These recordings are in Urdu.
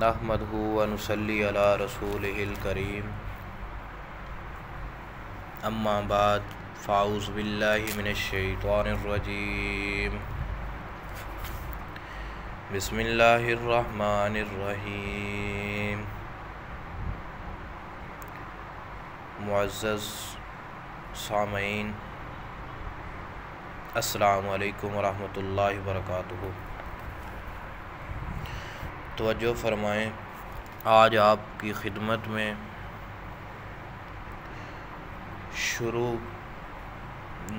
نحمدہ و نصلی علی رسولہ الکریم اما بعد فاعوذ باللہ من الشیطان الرجیم بسم اللہ الرحمن الرحیم۔ معزز سامعین، السلام علیکم ورحمۃ اللہ وبرکاتہ۔ توجہ فرمائیں، آج آپ کی خدمت میں شروع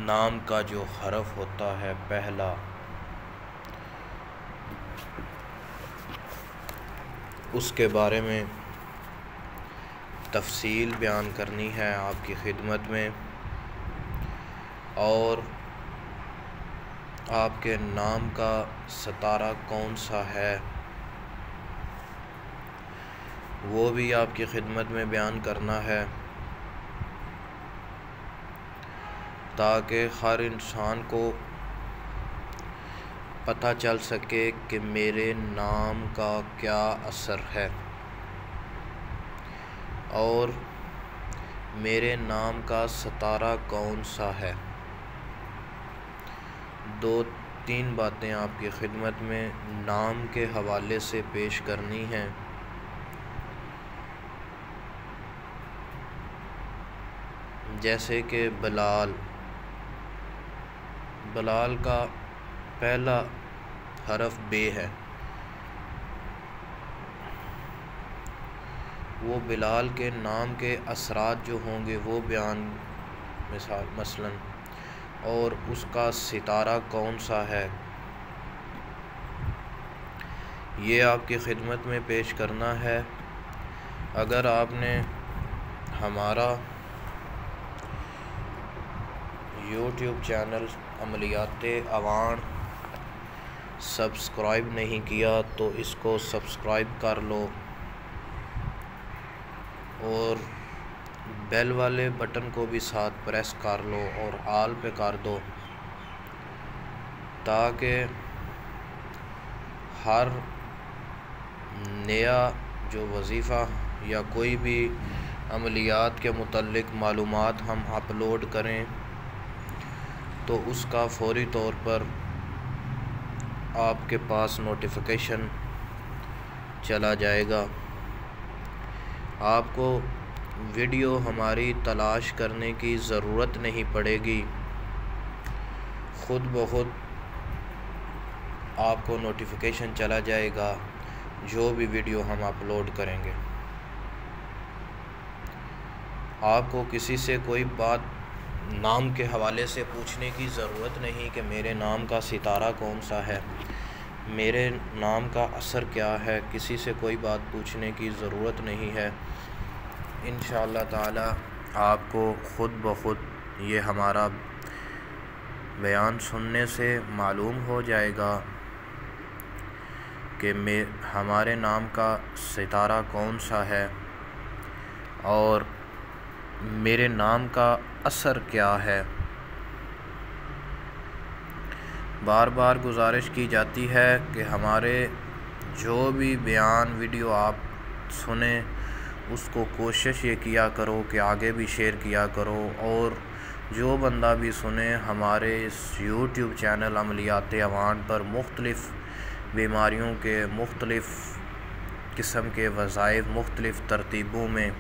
نام کا جو حرف ہوتا ہے پہلا، اس کے بارے میں تفصیل بیان کرنی ہے آپ کی خدمت میں، اور آپ کے نام کا ستارہ کون سا ہے وہ بھی آپ کی خدمت میں بیان کرنا ہے، تاکہ ہر انسان کو پتہ چل سکے کہ میرے نام کا کیا اثر ہے اور میرے نام کا ستارہ کون سا ہے۔ دو تین باتیں آپ کی خدمت میں نام کے حوالے سے پیش کرنی ہیں۔ جیسے کہ بلال کا پہلا حرف بے ہے، وہ بلال کے نام کے اثرات جو ہوں گے وہ بیان مثلا، اور اس کا ستارہ کون سا ہے یہ آپ کی خدمت میں پیش کرنا ہے۔ اگر آپ نے ہمارا یوٹیوب چینل عملیات اوان سبسکرائب نہیں کیا تو اس کو سبسکرائب کر لو اور بیل والے بٹن کو بھی ساتھ پریس کر لو اور آل پہ کر دو، تاکہ ہر نیا جو وظیفہ یا کوئی بھی عملیات کے متعلق معلومات ہم اپلوڈ کریں تو اس کا فوری طور پر آپ کے پاس نوٹیفیکیشن چلا جائے گا۔ آپ کو ویڈیو ہماری تلاش کرنے کی ضرورت نہیں پڑے گی، خود بخود آپ کو نوٹیفیکیشن چلا جائے گا جو بھی ویڈیو ہم اپلوڈ کریں گے۔ آپ کو کسی سے کوئی بات نام کے حوالے سے پوچھنے کی ضرورت نہیں کہ میرے نام کا ستارہ کون سا ہے، میرے نام کا اثر کیا ہے، کسی سے کوئی بات پوچھنے کی ضرورت نہیں ہے۔ انشاءاللہ تعالی آپ کو خود بخود یہ ہمارا بیان سننے سے معلوم ہو جائے گا کہ ہمارے نام کا ستارہ کون سا ہے اور میرے نام کا اثر کیا ہے۔ بار بار گزارش کی جاتی ہے کہ ہمارے جو بھی بیان ویڈیو آپ سنیں اس کو کوشش یہ کیا کرو کہ آگے بھی شیئر کیا کرو، اور جو بندہ بھی سنے ہمارے اس یوٹیوب چینل عملیات اوان پر مختلف بیماریوں کے مختلف قسم کے وظائف مختلف ترتیبوں میں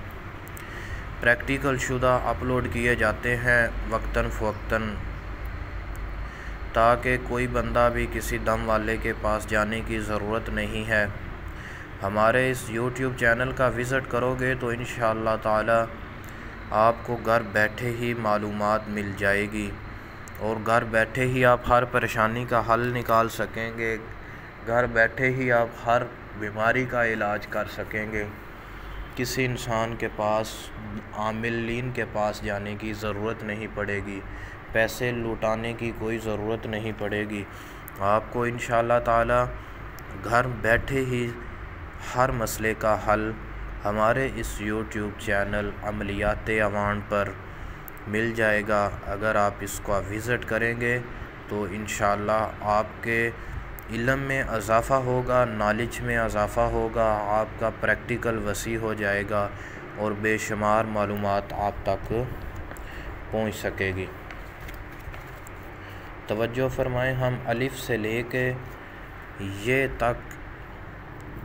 پریکٹیکل شدہ اپلوڈ کیے جاتے ہیں وقتاً فوقتاً، تاکہ کوئی بندہ بھی کسی دم والے کے پاس جانے کی ضرورت نہیں ہے۔ ہمارے اس یوٹیوب چینل کا وزٹ کرو گے تو انشاءاللہ تعالی آپ کو گھر بیٹھے ہی معلومات مل جائے گی، اور گھر بیٹھے ہی آپ ہر پریشانی کا حل نکال سکیں گے، گھر بیٹھے ہی آپ ہر بیماری کا علاج کر سکیں گے۔ کسی انسان کے پاس عاملین کے پاس جانے کی ضرورت نہیں پڑے گی، پیسے لوٹانے کی کوئی ضرورت نہیں پڑے گی۔ آپ کو انشاءاللہ تعالی گھر بیٹھے ہی ہر مسئلے کا حل ہمارے اس یوٹیوب چینل عملیات اوان پر مل جائے گا۔ اگر آپ اس کو وزٹ کریں گے تو انشاءاللہ آپ کے علم میں اضافہ ہوگا، نالج میں اضافہ ہوگا، آپ کا پریکٹیکل وسیع ہو جائے گا اور بے شمار معلومات آپ تک پہنچ سکے گی۔ توجہ فرمائیں، ہم الف سے لے کے یہ تک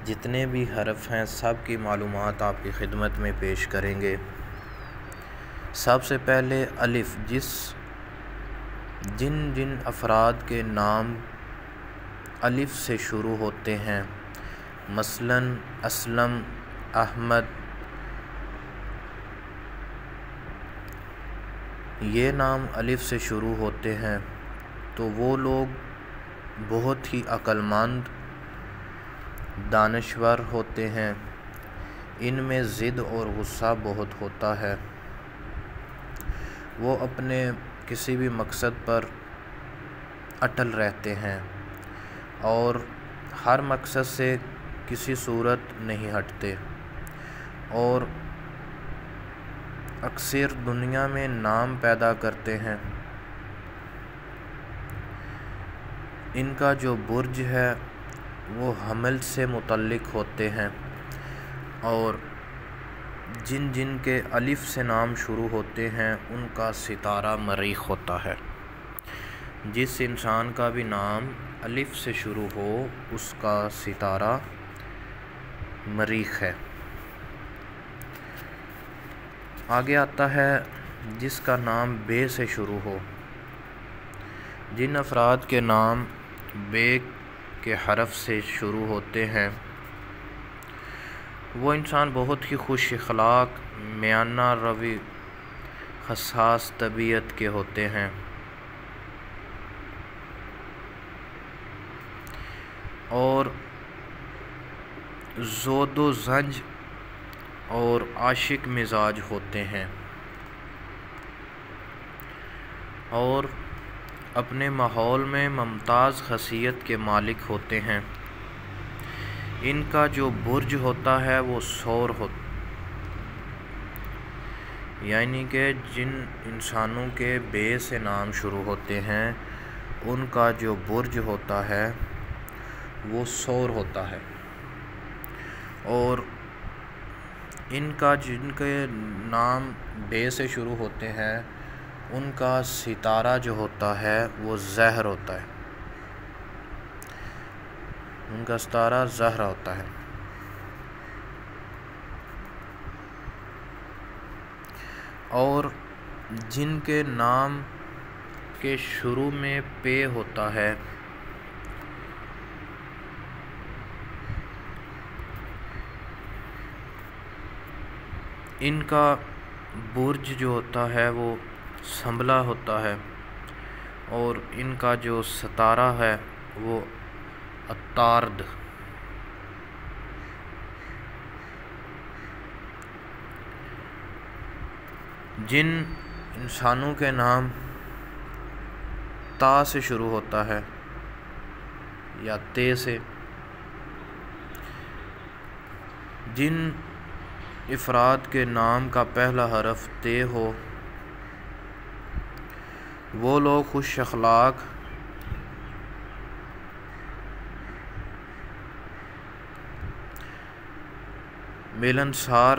جتنے بھی حرف ہیں سب کی معلومات آپ کی خدمت میں پیش کریں گے۔ سب سے پہلے الف، جن افراد کے نام الف سے شروع ہوتے ہیں، مثلا اسلم، احمد، یہ نام الف سے شروع ہوتے ہیں تو وہ لوگ بہت ہی عقل مند، دانشور ہوتے ہیں، ان میں ضد اور غصہ بہت ہوتا ہے، وہ اپنے کسی بھی مقصد پر اٹل رہتے ہیں اور ہر مقصد سے کسی صورت نہیں ہٹتے، اور اکثر دنیا میں نام پیدا کرتے ہیں۔ ان کا جو برج ہے وہ حمل سے متعلق ہوتے ہیں، اور جن کے الف سے نام شروع ہوتے ہیں ان کا ستارہ مریخ ہوتا ہے۔ جس انسان کا بھی نام الف سے شروع ہو اس کا ستارہ مریخ ہے۔ آگے آتا ہے جس کا نام بے سے شروع ہو۔ جن افراد کے نام بے کے حرف سے شروع ہوتے ہیں وہ انسان بہت ہی خوش اخلاق، میانہ روی، حساس طبیعت کے ہوتے ہیں، اور زود و زنج اور عاشق مزاج ہوتے ہیں، اور اپنے ماحول میں ممتاز خاصیت کے مالک ہوتے ہیں۔ ان کا جو برج ہوتا ہے وہ ثور ہوتا ہے، یعنی کہ جن انسانوں کے بے سے نام شروع ہوتے ہیں ان کا جو برج ہوتا ہے وہ ثور ہوتا ہے، اور ان کا جن کے نام بے سے شروع ہوتے ہیں ان کا ستارہ جو ہوتا ہے وہ زہر ہوتا ہے، ان کا ستارہ زہر ہوتا ہے۔ اور جن کے نام کے شروع میں پے ہوتا ہے ان کا برج جو ہوتا ہے وہ سنبلا ہوتا ہے، اور ان کا جو ستارہ ہے وہ عطارد۔ جن انسانوں کے نام تا سے شروع ہوتا ہے یا تے سے، جن افراد کے نام کا پہلا حرف تے ہو وہ لوگ خوش اخلاق، ملنسار،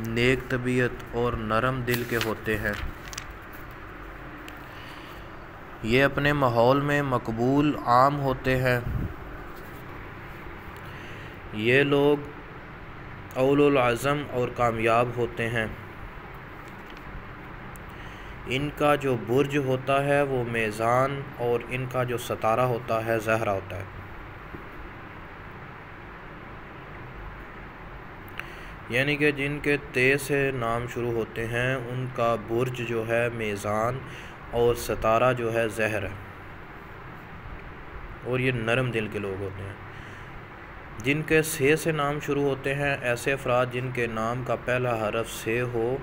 نیک طبیعت اور نرم دل کے ہوتے ہیں۔ یہ اپنے ماحول میں مقبول عام ہوتے ہیں۔ یہ لوگ اولو العزم اور کامیاب ہوتے ہیں۔ ان کا جو برج ہوتا ہے وہ میزان، اور ان کا جو ستارہ ہوتا ہے زہرہ ہوتا ہے۔ یعنی کہ جن کے تے سے نام شروع ہوتے ہیں ان کا برج جو ہے میزان اور ستارہ جو ہے زہر ہے، اور یہ نرم دل کے لوگ ہوتے ہیں۔ جن کے سے نام شروع ہوتے ہیں، ایسے افراد جن کے نام کا پہلا حرف سے ہو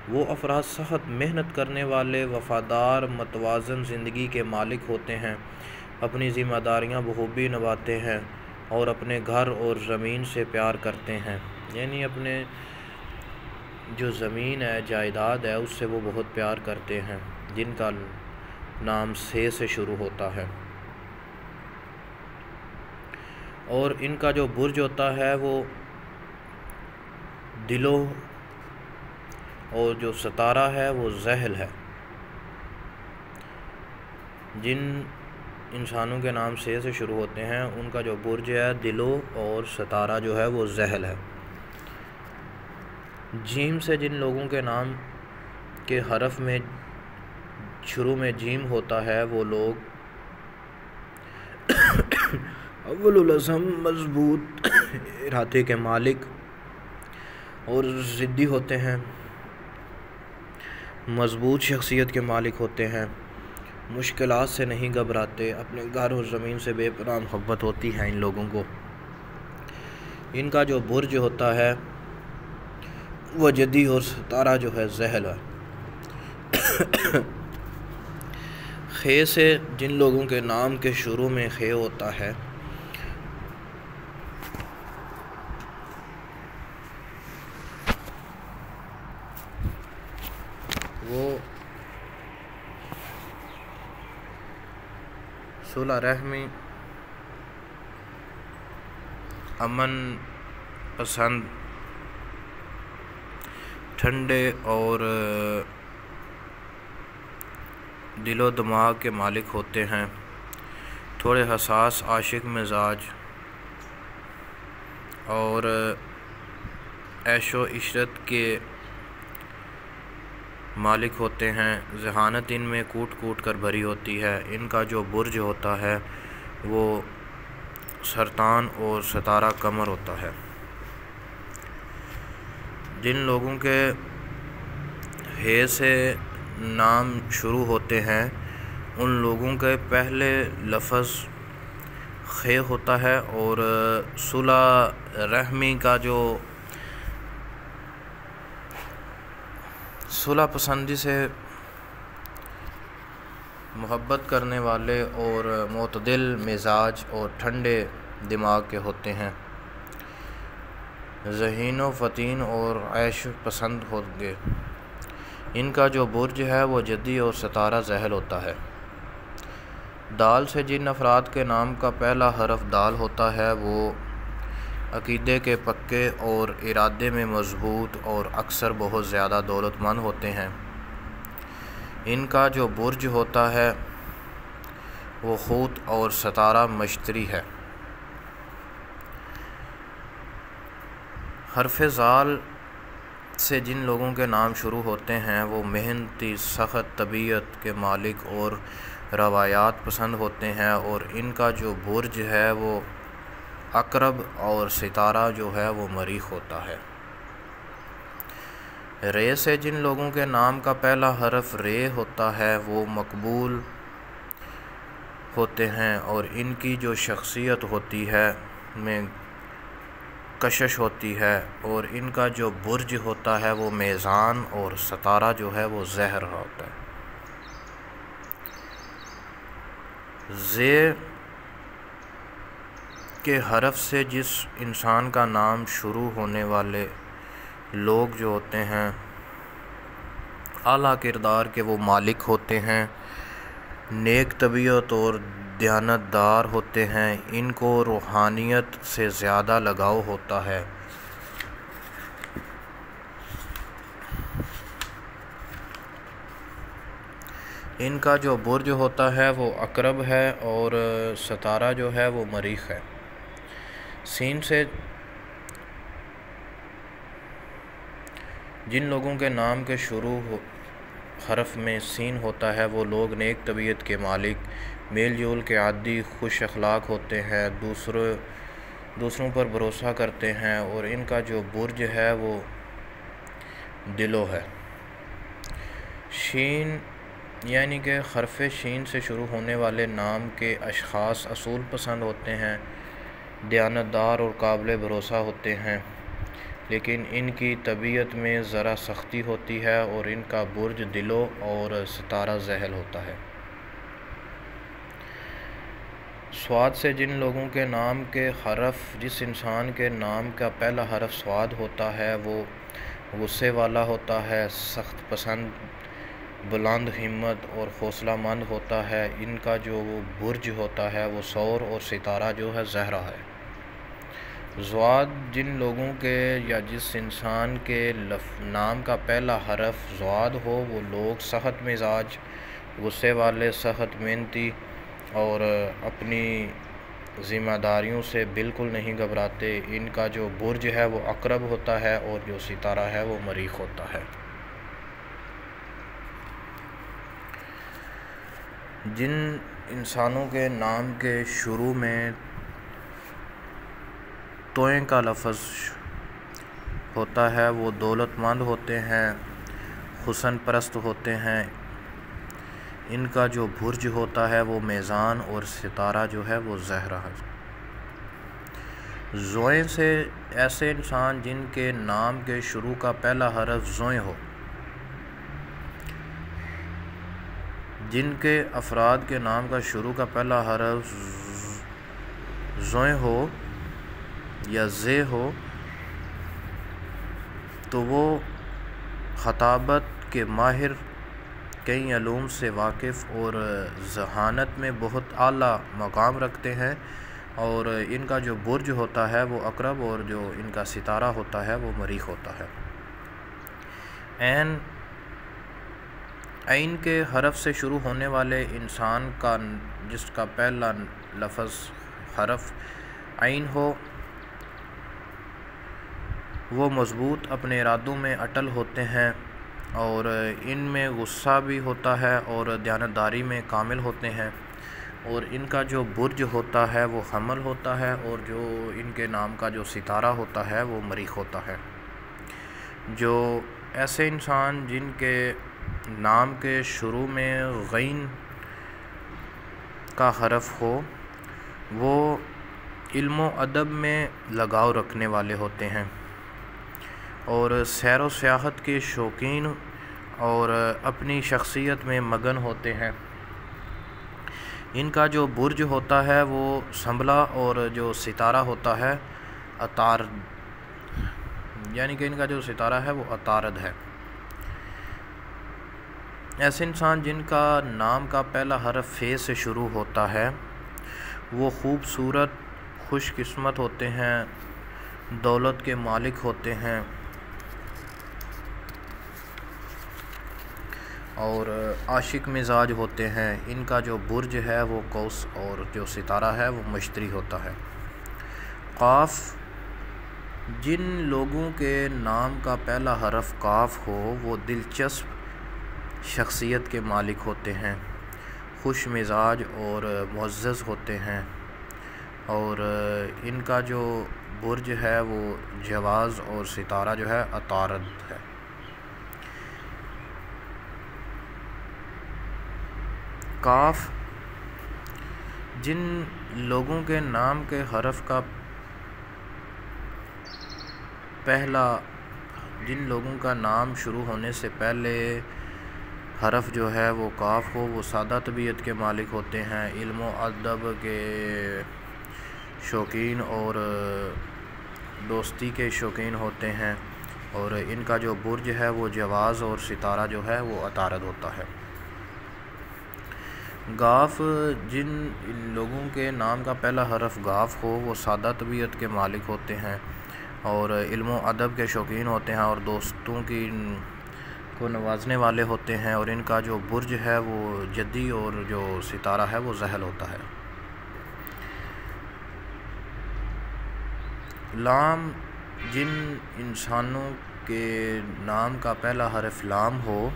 وہ افراد سخت محنت کرنے والے، وفادار، متوازن زندگی کے مالک ہوتے ہیں، اپنی ذمہ داریاں بخوبی نبھاتے ہیں اور اپنے گھر اور زمین سے پیار کرتے ہیں، یعنی اپنے جو زمین ہے، جائیداد ہے، اس سے وہ بہت پیار کرتے ہیں جن کا نام سے شروع ہوتا ہے۔ اور ان کا جو برج ہوتا ہے وہ دلو، اور جو ستارہ ہے وہ ذیل ہے۔ جن انسانوں کے نام سے شروع ہوتے ہیں ان کا جو برج ہے دلو، اور ستارہ جو ہے وہ ذیل ہے۔ جیم سے جن لوگوں کے نام کے حرف میں شروع میں جیم ہوتا ہے وہ لوگ اول العزم، مضبوط ارادے کے مالک اور ضدی ہوتے ہیں، مضبوط شخصیت کے مالک ہوتے ہیں، مشکلات سے نہیں گھبراتے، اپنے گھر اور زمین سے بے پناہ محبت ہوتی ہے ان لوگوں کو۔ ان کا جو برج ہوتا ہے وہ جدی، اور ستارہ جو ہے ذیل ہے۔ خے سے جن لوگوں کے نام کے شروع میں خے ہوتا ہے وہ صلح رحمی، امن پسند، ٹھنڈے اور دل و دماغ کے مالک ہوتے ہیں، تھوڑے حساس، عاشق مزاج اور عیش و عشرت کے مالک ہوتے ہیں، ذہانت ان میں کوٹ کوٹ کر بھری ہوتی ہے۔ ان کا جو برج ہوتا ہے وہ سرطان اور ستارہ قمر ہوتا ہے۔ جن لوگوں کے ہے سے نام شروع ہوتے ہیں ان لوگوں کے پہلے لفظ خے ہوتا ہے، اور صلح رحمی کا جو صلح پسندی سے محبت کرنے والے اور معتدل مزاج اور ٹھنڈے دماغ کے ہوتے ہیں، ذہین و فطن اور عیش پسند ہوں گے۔ ان کا جو برج ہے وہ جدی اور ستارہ ذیل ہوتا ہے۔ دال سے جن افراد کے نام کا پہلا حرف دال ہوتا ہے وہ عقیدے کے پکے اور ارادے میں مضبوط اور اکثر بہت زیادہ دولت مند ہوتے ہیں۔ ان کا جو برج ہوتا ہے وہ حوت اور ستارہ مشتری ہے۔ حرف ذال سے جن لوگوں کے نام شروع ہوتے ہیں وہ محنتی، سخت طبیعت کے مالک اور روایات پسند ہوتے ہیں، اور ان کا جو برج ہے وہ عقرب اور ستارہ جو ہے وہ مریخ ہوتا ہے۔ رے سے جن لوگوں کے نام کا پہلا حرف رے ہوتا ہے وہ مقبول ہوتے ہیں، اور ان کی جو شخصیت ہوتی ہے میں کشش ہوتی ہے، اور ان کا جو برج ہوتا ہے وہ میزان اور ستارہ جو ہے وہ زہر ہوتا ہے۔ زے کے حرف سے جس انسان کا نام شروع ہونے والے لوگ جو ہوتے ہیں اعلیٰ کردار کے وہ مالک ہوتے ہیں، نیک طبیعت اور دیانت دار ہوتے ہیں، ان کو روحانیت سے زیادہ لگاؤ ہوتا ہے۔ ان کا جو برج ہوتا ہے وہ عقرب ہے، اور ستارہ جو ہے وہ مریخ ہے۔ سین سے جن لوگوں کے نام کے شروع حرف میں سین ہوتا ہے وہ لوگ نیک طبیعت کے مالک، میل جول کے عادی، خوش اخلاق ہوتے ہیں، دوسروں پر بھروسہ کرتے ہیں، اور ان کا جو برج ہے وہ دلو ہے۔ شین یعنی کہ حرف شین سے شروع ہونے والے نام کے اشخاص اصول پسند ہوتے ہیں، دیانت دار اور قابل بھروسہ ہوتے ہیں، لیکن ان کی طبیعت میں ذرا سختی ہوتی ہے، اور ان کا برج دلو اور ستارہ ذیل ہوتا ہے۔ سواد سے جن لوگوں کے نام کے حرف جس انسان کے نام کا پہلا حرف سواد ہوتا ہے وہ غصے والا ہوتا ہے، سخت پسند، بلند ہمت اور حوصلہ مند ہوتا ہے۔ ان کا جو برج ہوتا ہے وہ ثور اور ستارہ جو ہے زہرہ ہے۔ ضاد جن لوگوں کے یا جس انسان کے نام کا پہلا حرف ضاد ہو وہ لوگ سخت مزاج، غصے والے، سخت محنتی اور اپنی ذمہ داریوں سے بالکل نہیں گھبراتے۔ ان کا جو برج ہے وہ عقرب ہوتا ہے اور جو ستارہ ہے وہ مریخ ہوتا ہے۔ جن انسانوں کے نام کے شروع میں توئیں کا لفظ ہوتا ہے وہ دولت مند ہوتے ہیں، حسن پرست ہوتے ہیں۔ ان کا جو برج ہوتا ہے وہ میزان اور ستارہ جو ہے وہ زہرہ ہے۔ زوئیں سے ایسے انسان جن کے نام کے شروع کا پہلا حرف زوئیں ہو، جن کے افراد کے نام کا شروع کا پہلا حرف زوئیں ہو یا زے ہو تو وہ خطابت کے ماہر، کئی علوم سے واقف اور ذہانت میں بہت اعلیٰ مقام رکھتے ہیں، اور ان کا جو برج ہوتا ہے وہ عقرب اور جو ان کا ستارہ ہوتا ہے وہ مریخ ہوتا ہے۔ عین کے حرف سے شروع ہونے والے انسان کا جس کا پہلا لفظ حرف عین ہو وہ مضبوط اپنے ارادوں میں اٹل ہوتے ہیں، اور ان میں غصہ بھی ہوتا ہے اور دیانتداری میں کامل ہوتے ہیں، اور ان کا جو برج ہوتا ہے وہ حمل ہوتا ہے، اور جو ان کے نام کا جو ستارہ ہوتا ہے وہ مریخ ہوتا ہے۔ جو ایسے انسان جن کے نام کے شروع میں غین کا حرف ہو وہ علم و ادب میں لگاؤ رکھنے والے ہوتے ہیں اور سیر و سیاحت کے شوقین اور اپنی شخصیت میں مگن ہوتے ہیں۔ ان کا جو برج ہوتا ہے وہ سنبلا اور جو ستارہ ہوتا ہے عطارد، یعنی کہ ان کا جو ستارہ ہے وہ عطارد ہے۔ ایسے انسان جن کا نام کا پہلا حرف فے سے شروع ہوتا ہے وہ خوبصورت، خوش قسمت ہوتے ہیں، دولت کے مالک ہوتے ہیں اور عاشق مزاج ہوتے ہیں۔ ان کا جو برج ہے وہ قوس اور جو ستارہ ہے وہ مشتری ہوتا ہے۔ قاف جن لوگوں کے نام کا پہلا حرف قاف ہو وہ دلچسپ شخصیت کے مالک ہوتے ہیں، خوش مزاج اور معزز ہوتے ہیں، اور ان کا جو برج ہے وہ جواز اور ستارہ جو ہے عطارد ہے۔ کاف جن لوگوں کے نام کے حرف کا جن لوگوں کا نام شروع ہونے سے پہلے حرف جو ہے وہ کاف ہو وہ سادہ طبیعت کے مالک ہوتے ہیں، علم و ادب کے شوقین اور دوستی کے شوقین ہوتے ہیں، اور ان کا جو برج ہے وہ جواز اور ستارہ جو ہے وہ عطارد ہوتا ہے۔ گاف جن لوگوں کے نام کا پہلا حرف گاف ہو وہ سادہ طبیعت کے مالک ہوتے ہیں اور علم و ادب کے شوقین ہوتے ہیں اور دوستوں کو نوازنے والے ہوتے ہیں، اور ان کا جو برج ہے وہ جدی اور جو ستارہ ہے وہ زحل ہوتا ہے۔ لام جن انسانوں کے نام کا پہلا حرف لام ہو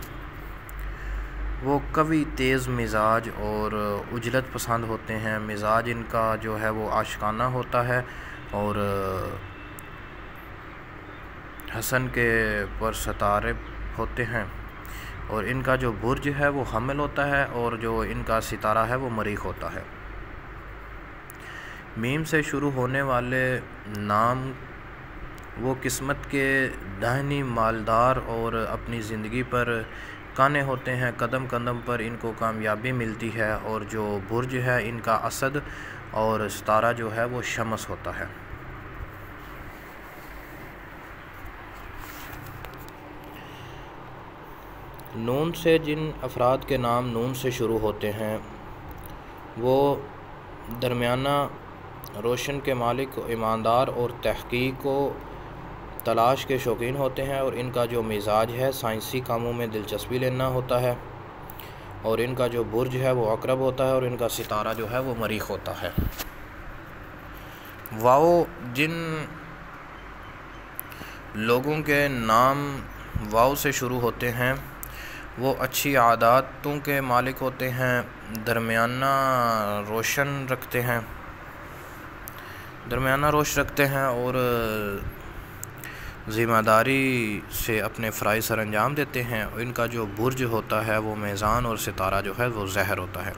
وہ قوی، تیز مزاج اور عجلت پسند ہوتے ہیں۔ مزاج ان کا جو ہے وہ عاشقانہ ہوتا ہے اور حسن کے پرستار ہوتے ہیں، اور ان کا جو برج ہے وہ حمل ہوتا ہے اور جو ان کا ستارہ ہے وہ مریخ ہوتا ہے۔ میم سے شروع ہونے والے نام وہ قسمت کے دائنی مالدار اور اپنی زندگی پر کانے ہوتے ہیں، قدم قدم پر ان کو کامیابی ملتی ہے، اور جو برج ہے ان کا اسد اور ستارہ جو ہے وہ شمس ہوتا ہے۔ نون سے جن افراد کے نام نون سے شروع ہوتے ہیں وہ درمیانہ روشن کے مالک ایماندار اور تحقیق و تلاش کے شوقین ہوتے ہیں، اور ان کا جو مزاج ہے سائنسی کاموں میں دلچسپی لینا ہوتا ہے، اور ان کا جو برج ہے وہ عقرب ہوتا ہے، اور ان کا ستارہ جو ہے وہ مریخ ہوتا ہے۔ واؤ، جن لوگوں کے نام واؤ سے شروع ہوتے ہیں وہ اچھی عاداتوں کے مالک ہوتے ہیں، درمیانہ روش رکھتے ہیں اور ذمہ داری سے اپنے فرائض سر انجام دیتے ہیں۔ ان کا جو برج ہوتا ہے وہ میزان، اور ستارہ جو ہے وہ زہر ہوتا ہے۔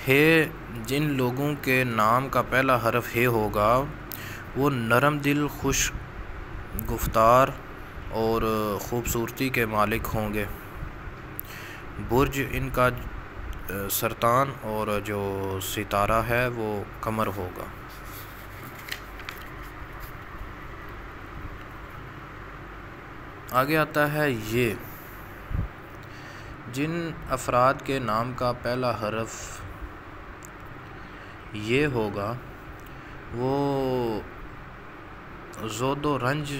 ہے، جن لوگوں کے نام کا پہلا حرف ہے ہوگا وہ نرم دل، خوش گفتار اور خوبصورتی کے مالک ہوں گے۔ برج ان کا سرطان، اور جو ستارہ ہے وہ قمر ہوگا۔ آگے آتا ہے یہ، جن افراد کے نام کا پہلا حرف یہ ہوگا وہ زود و رنج،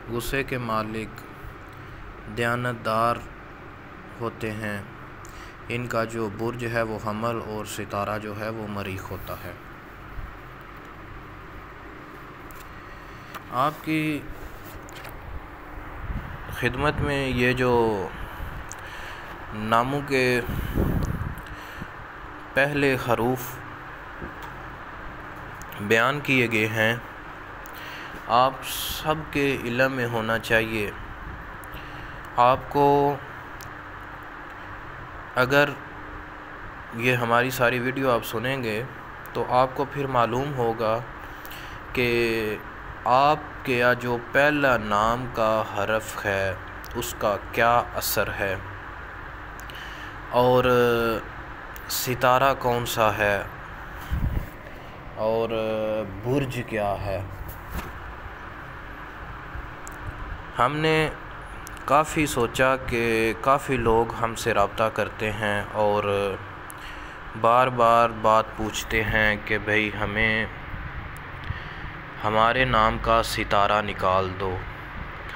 غصے کے مالک، دیانتدار ہوتے ہیں۔ ان کا جو برج ہے وہ حمل، اور ستارہ جو ہے وہ مریخ ہوتا ہے۔ آپ کی خدمت میں یہ جو ناموں کے پہلے حروف بیان کیے گئے ہیں، آپ سب کے علم میں ہونا چاہیے۔ آپ کو اگر یہ ہماری ساری ویڈیو آپ سنیں گے تو آپ کو پھر معلوم ہوگا کہ آپ کے جو پہلا نام کا حرف ہے اس کا کیا اثر ہے، اور ستارہ کون سا ہے، اور برج کیا ہے۔ ہم نے کافی سوچا کہ کافی لوگ ہم سے رابطہ کرتے ہیں اور بار بار بات پوچھتے ہیں کہ بھئی ہمیں ہمارے نام کا ستارہ نکال دو،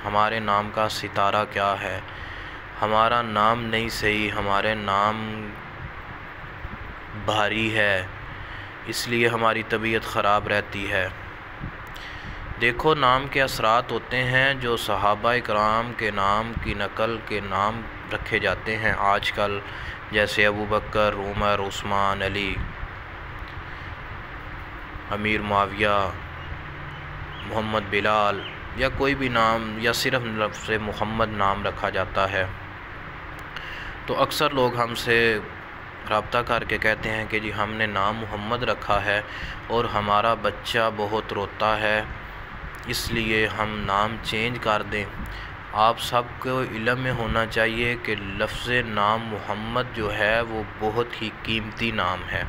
ہمارے نام کا ستارہ کیا ہے، ہمارا نام نہیں صحیح، ہمارے نام بھاری ہے، اس لیے ہماری طبیعت خراب رہتی ہے۔ دیکھو، نام کے اثرات ہوتے ہیں، جو صحابہ کرام کے نام کی نقل کے نام رکھے جاتے ہیں آج کل، جیسے ابو بکر، عمر، عثمان، علی، امیر معاویہ، محمد بلال، یا کوئی بھی نام، یا صرف لفظ محمد نام رکھا جاتا ہے، تو اکثر لوگ ہم سے رابطہ کر کے کہتے ہیں کہ جی ہم نے نام محمد رکھا ہے اور ہمارا بچہ بہت روتا ہے، اس لیے ہم نام چینج کر دیں۔ آپ سب کو علم میں ہونا چاہیے کہ لفظ نام محمد جو ہے وہ بہت ہی قیمتی نام ہے۔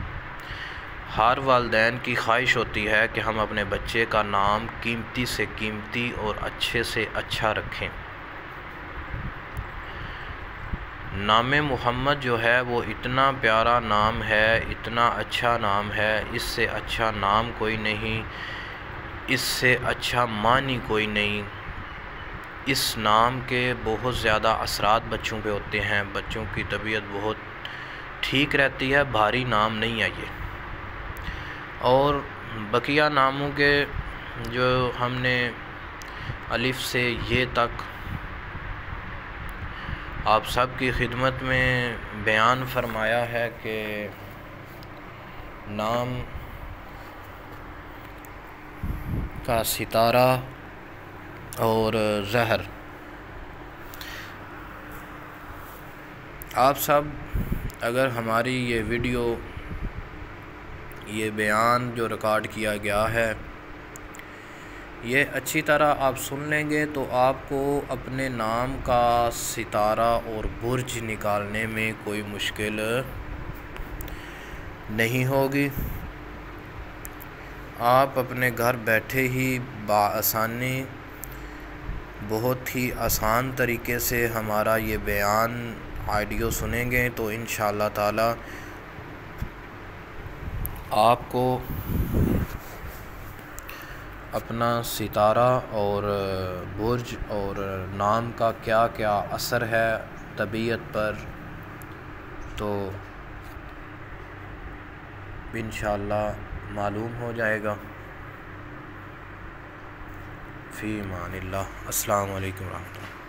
ہر والدین کی خواہش ہوتی ہے کہ ہم اپنے بچے کا نام قیمتی سے قیمتی اور اچھے سے اچھا رکھیں۔ نام محمد جو ہے وہ اتنا پیارا نام ہے، اتنا اچھا نام ہے، اس سے اچھا نام کوئی نہیں، اس سے اچھا معنی کوئی نہیں۔ اس نام کے بہت زیادہ اثرات بچوں پہ ہوتے ہیں، بچوں کی طبیعت بہت ٹھیک رہتی ہے، بھاری نام نہیں ہے یہ۔ اور بقیہ ناموں کے جو ہم نے الف سے یہ تک آپ سب کی خدمت میں بیان فرمایا ہے کہ نام کا ستارہ اور زہر، آپ سب اگر ہماری یہ ویڈیو، یہ بیان جو ریکارڈ کیا گیا ہے، یہ اچھی طرح آپ سن لیں گے تو آپ کو اپنے نام کا ستارہ اور برج نکالنے میں کوئی مشکل نہیں ہوگی۔ آپ اپنے گھر بیٹھے ہی بآسانی، بہت ہی آسان طریقے سے ہمارا یہ بیان آڈیو سنیں گے تو انشاءاللہ تعالی آپ کو اپنا ستارہ اور برج اور نام کا کیا کیا اثر ہے طبیعت پر، تو انشاءاللہ معلوم ہو جائے گا۔ فی امان اللہ۔ السلام علیکم ورحمۃ اللہ۔